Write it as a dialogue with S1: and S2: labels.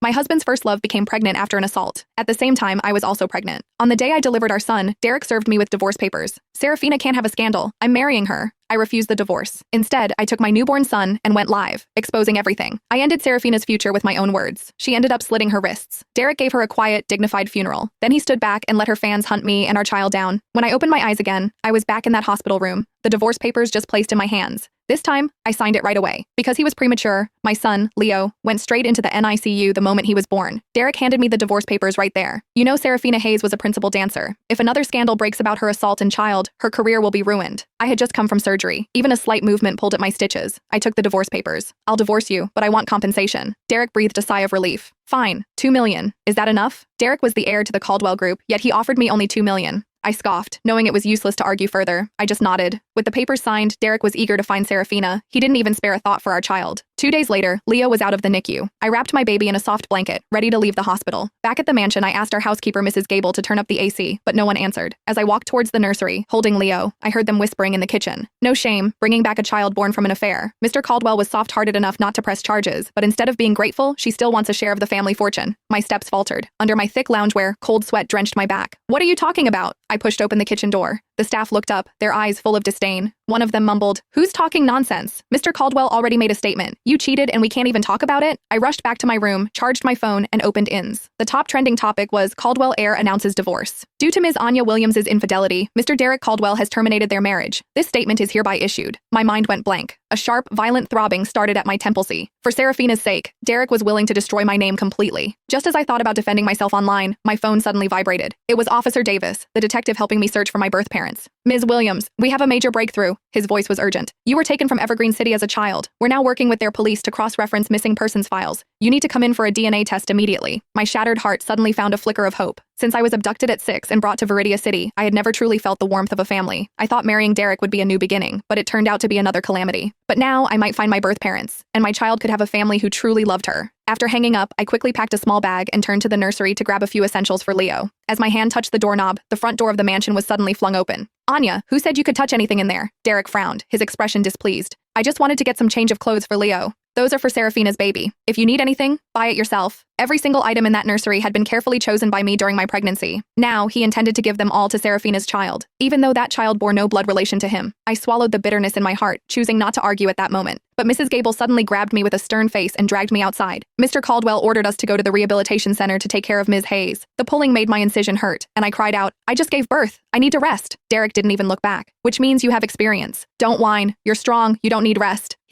S1: My husband's first love became pregnant after an assault. At the same time, I was also pregnant. On the day I delivered our son, Derek served me with divorce papers. Serafina can't have a scandal. I'm marrying her. I refused the divorce. Instead, I took my newborn son and went live, exposing everything. I ended Serafina's future with my own words. She ended up slitting her wrists. Derek gave her a quiet, dignified funeral. Then he stood back and let her fans hunt me and our child down. When I opened my eyes again, I was back in that hospital room, the divorce papers just placed in my hands. This time, I signed it right away. Because he was premature, my son, Leo, went straight into the NICU the moment he was born. Derek handed me the divorce papers right there. You know Serafina Hayes was a principal dancer. If another scandal breaks about her assault and child, her career will be ruined. I had just come from surgery. Even a slight movement pulled at my stitches. I took the divorce papers. I'll divorce you, but I want compensation. Derek breathed a sigh of relief. Fine, $2 million. Is that enough? Derek was the heir to the Caldwell Group, yet he offered me only $2 million. I scoffed, knowing it was useless to argue further. I just nodded. With the papers signed, Derek was eager to find Serafina. He didn't even spare a thought for our child. 2 days later, Leo was out of the NICU. I wrapped my baby in a soft blanket, ready to leave the hospital. Back at the mansion, I asked our housekeeper, Mrs. Gable, to turn up the AC, but no one answered. As I walked towards the nursery, holding Leo, I heard them whispering in the kitchen. No shame, bringing back a child born from an affair. Mr. Caldwell was soft-hearted enough not to press charges, but instead of being grateful, she still wants a share of the family fortune. My steps faltered. Under my thick loungewear, cold sweat drenched my back. What are you talking about? I pushed open the kitchen door. The staff looked up, their eyes full of disdain. One of them mumbled, "Who's talking nonsense? Mr. Caldwell already made a statement. You cheated and we can't even talk about it?" I rushed back to my room, charged my phone, and opened INS. The top trending topic was Caldwell heir announces divorce. Due to Ms. Anya Williams' infidelity, Mr. Derek Caldwell has terminated their marriage. This statement is hereby issued. My mind went blank. A sharp, violent throbbing started at my temple. For Serafina's sake, Derek was willing to destroy my name completely. Just as I thought about defending myself online, my phone suddenly vibrated. It was Officer Davis, the detective helping me search for my birth parents. "Ms. Williams, we have a major breakthrough." His voice was urgent. "You were taken from Evergreen City as a child. We're now working with their police to cross-reference missing persons files. You need to come in for a DNA test immediately." My shattered heart suddenly found a flicker of hope. Since I was abducted at 6 and brought to Viridia City, I had never truly felt the warmth of a family. I thought marrying Derek would be a new beginning, but it turned out to be another calamity. But now, I might find my birth parents, and my child could have a family who truly loved her. After hanging up, I quickly packed a small bag and turned to the nursery to grab a few essentials for Leo. As my hand touched the doorknob, the front door of the mansion was suddenly flung open. "Anya, who said you could touch anything in there?" Derek frowned, his expression displeased. "I just wanted to get some change of clothes for Leo. Those are for Serafina's baby. If you need anything, buy it yourself." Every single item in that nursery had been carefully chosen by me during my pregnancy. Now, he intended to give them all to Serafina's child, even though that child bore no blood relation to him. I swallowed the bitterness in my heart, choosing not to argue at that moment. But Mrs. Gable suddenly grabbed me with a stern face and dragged me outside. Mr. Caldwell ordered us to go to the rehabilitation center to take care of Ms. Hayes. The pulling made my incision hurt, and I cried out, "I just gave birth. I need to rest." Derek didn't even look back. "Which means you have experience. Don't whine. You're strong. You don't need rest." He